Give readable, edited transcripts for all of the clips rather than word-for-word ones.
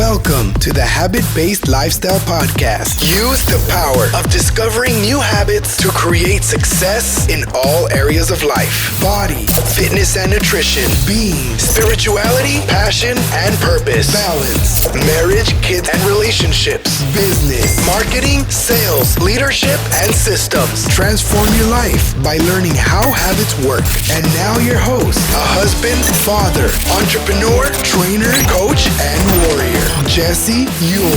Welcome to the Habit-Based Lifestyle Podcast. Use the power of discovering new habits to create success in all areas of life. Body, fitness and nutrition, being, spirituality, passion and purpose, balance, marriage, kids and relationships, business, marketing, sales, leadership and systems. Transform your life by learning how habits work. And now your host, a husband, father, entrepreneur, trainer, coach, and warrior, Jesse Ewell.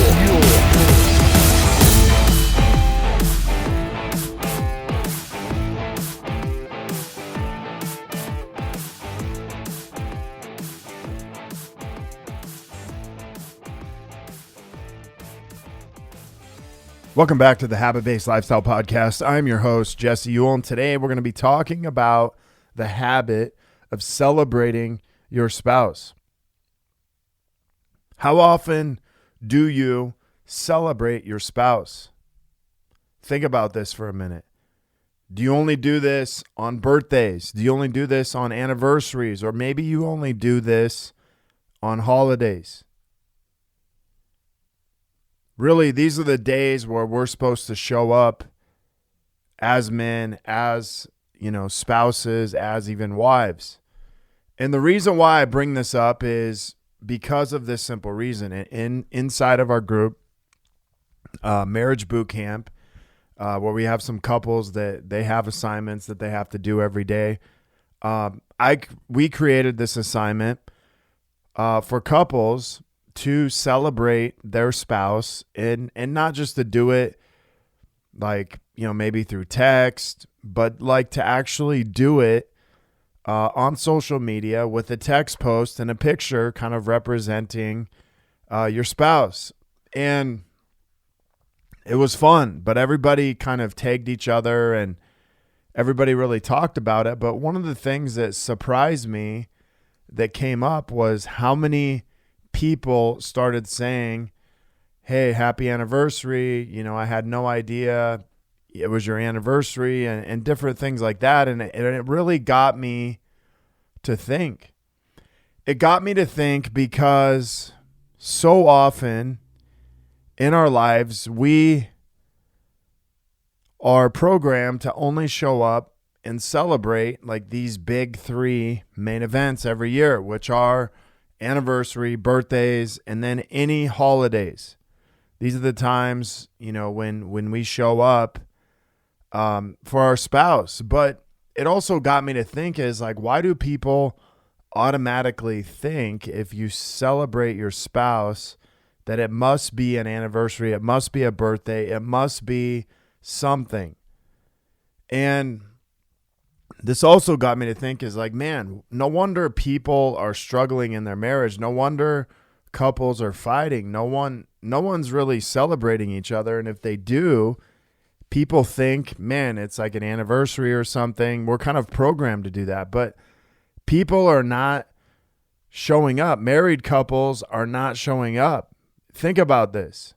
Welcome back to the Habit-Based Lifestyle Podcast. I'm your host, Jesse Ewell, and today we're going to be talking about the habit of celebrating your spouse. How often do you celebrate your spouse? Think about this for a minute. Do you only do this on birthdays? Do you only do this on anniversaries? Or maybe you only do this on holidays? Really, these are the days where we're supposed to show up as men, as, spouses, as even wives. And the reason why I bring this up is because of this simple reason. Inside of our group, Marriage Boot Camp, where we have some couples that they have assignments that they have to do every day. We created this assignment for couples to celebrate their spouse and not just to do it maybe through text, but to actually do it on social media with a text post and a picture kind of representing your spouse. And it was fun, but everybody kind of tagged each other and everybody really talked about it. But one of the things that surprised me that came up was how many people started saying, "Hey, happy anniversary. I had no idea it was your anniversary," and different things like that. And it really got me to think. It got me to think because so often in our lives, we are programmed to only show up and celebrate these big three main events every year, which are anniversary, birthdays, and then any holidays. These are the times, when we show up for our spouse. But it also got me to think is why do people automatically think if you celebrate your spouse that it must be an anniversary, it must be a birthday, it must be something? And this also got me to think is man, no wonder people are struggling in their marriage. No wonder couples are fighting. No one's really celebrating each other. And if they do, people think, man, it's like an anniversary or something. We're kind of programmed to do that, but people are not showing up. Married couples are not showing up. Think about this.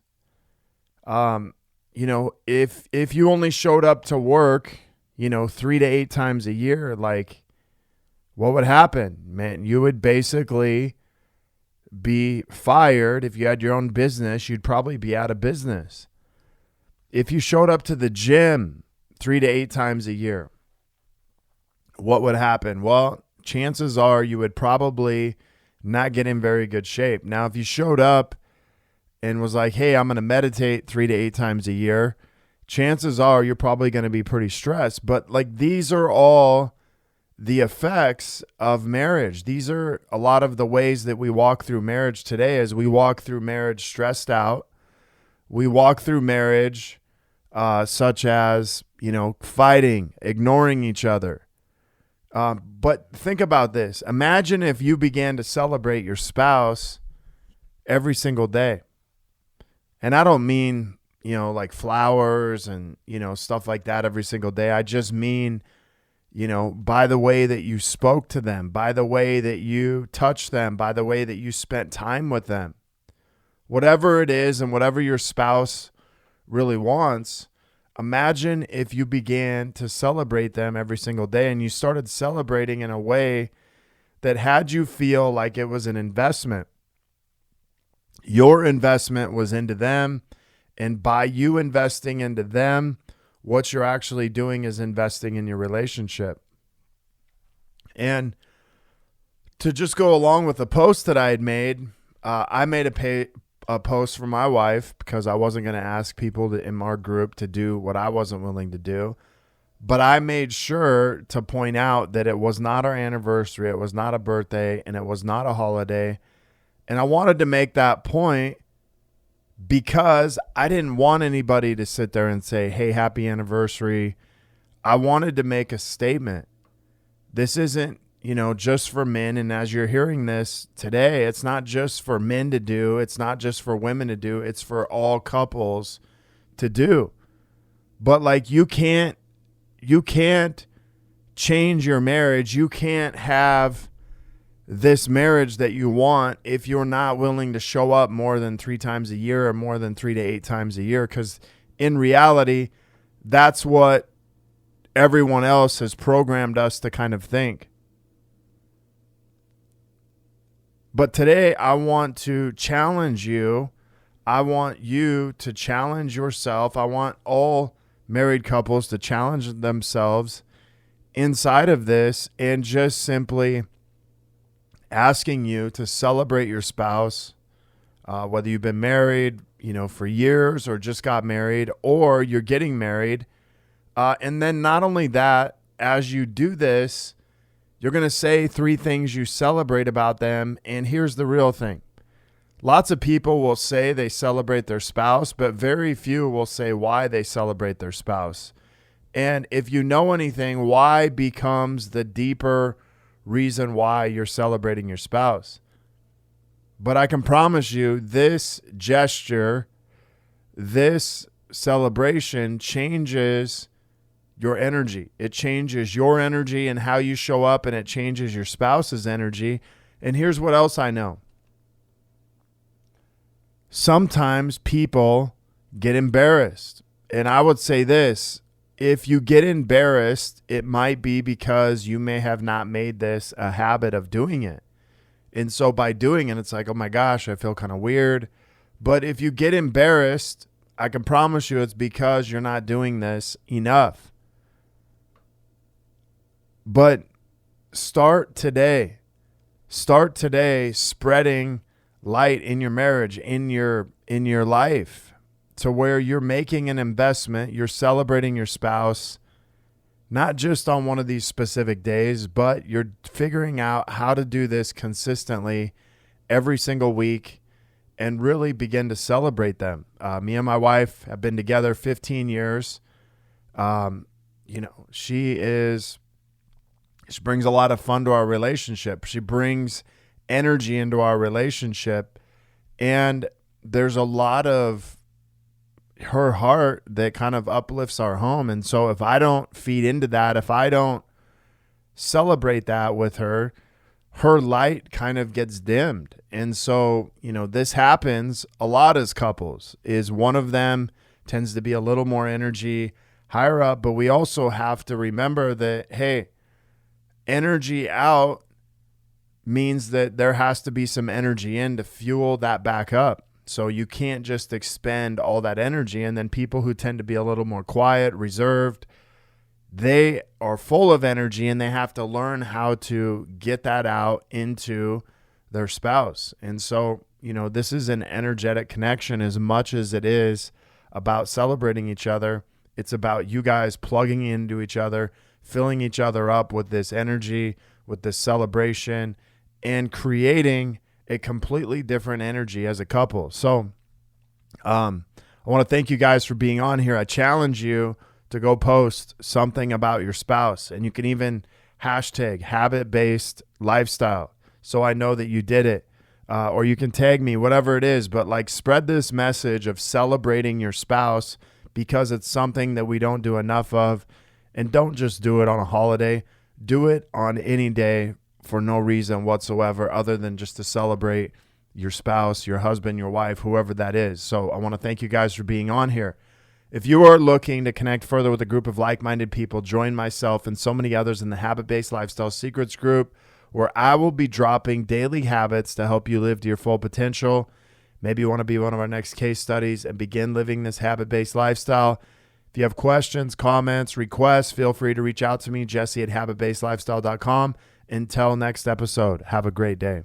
If you only showed up to work 3 to 8 times a year, what would happen? Man, you would basically be fired. If you had your own business, you'd probably be out of business. If you showed up to the gym 3 to 8 times a year, what would happen? Well, chances are you would probably not get in very good shape. Now, if you showed up and was hey, I'm going to meditate 3 to 8 times a year, chances are you're probably going to be pretty stressed. But these are all the effects of marriage. These are a lot of the ways that we walk through marriage today. As we walk through marriage stressed out, we walk through marriage such as, fighting, ignoring each other. But think about this. Imagine if you began to celebrate your spouse every single day. And I don't mean flowers and, stuff like that every single day. I just mean, by the way that you spoke to them, by the way that you touched them, by the way that you spent time with them. Whatever it is and whatever your spouse really wants, imagine if you began to celebrate them every single day and you started celebrating in a way that had you feel like it was an investment. Your investment was into them. And by you investing into them, what you're actually doing is investing in your relationship. And to just go along with the post that I had made, I made a post for my wife because I wasn't going to ask people in our group to do what I wasn't willing to do. But I made sure to point out that it was not our anniversary, it was not a birthday, and it was not a holiday. And I wanted to make that point because I didn't want anybody to sit there and say, hey, happy anniversary. I wanted to make a statement. This isn't, just for men. And as you're hearing this today, it's not just for men to do. It's not just for women to do. It's for all couples to do. But like, you can't change your marriage. You can't have this marriage that you want if you're not willing to show up more than 3 times a year or more than 3 to 8 times a year. Because in reality, that's what everyone else has programmed us to kind of think. But today I want to challenge you. I want you to challenge yourself. I want all married couples to challenge themselves inside of this and just simply asking you to celebrate your spouse, whether you've been married, for years or just got married or you're getting married. And then not only that, as you do this, you're going to say 3 things you celebrate about them. And here's the real thing. Lots of people will say they celebrate their spouse, but very few will say why they celebrate their spouse. And if you know anything, why becomes the deeper reason why you're celebrating your spouse. But I can promise you this gesture, this celebration changes your energy. It changes your energy and how you show up, and it changes your spouse's energy. And here's what else I know. Sometimes people get embarrassed. And I would say this, if you get embarrassed, it might be because you may have not made this a habit of doing it. And so by doing it, it's like, oh my gosh, I feel kind of weird. But if you get embarrassed, I can promise you it's because you're not doing this enough. But start today. Start today spreading light in your marriage, in your life, to where you're making an investment, you're celebrating your spouse, not just on one of these specific days, but you're figuring out how to do this consistently every single week and really begin to celebrate them. Me and my wife have been together 15 years. She brings a lot of fun to our relationship. She brings energy into our relationship. And there's a lot of her heart that kind of uplifts our home. And so if I don't feed into that, if I don't celebrate that with her, her light kind of gets dimmed. And so, this happens a lot as couples, is one of them tends to be a little more energy higher up, but we also have to remember that, hey, energy out means that there has to be some energy in to fuel that back up. So you can't just expend all that energy. And then people who tend to be a little more quiet, reserved, they are full of energy and they have to learn how to get that out into their spouse. And so, this is an energetic connection as much as it is about celebrating each other. It's about you guys plugging into each other, filling each other up with this energy, with this celebration, and creating a completely different energy as a couple. So I want to thank you guys for being on here. I challenge you to go post something about your spouse, and you can even hashtag habit-based lifestyle so I know that you did it. Or you can tag me, whatever it is, but spread this message of celebrating your spouse, because it's something that we don't do enough of. And don't just do it on a holiday. Do it on any day for no reason whatsoever other than just to celebrate your spouse, your husband, your wife, whoever that is. So I want to thank you guys for being on here. If you are looking to connect further with a group of like-minded people, join myself and so many others in the Habit-Based Lifestyle Secrets group, where I will be dropping daily habits to help you live to your full potential. Maybe you want to be one of our next case studies and begin living this habit-based lifestyle. If you have questions, comments, requests, feel free to reach out to me, Jesse at habitbasedlifestyle.com. Until next episode, have a great day.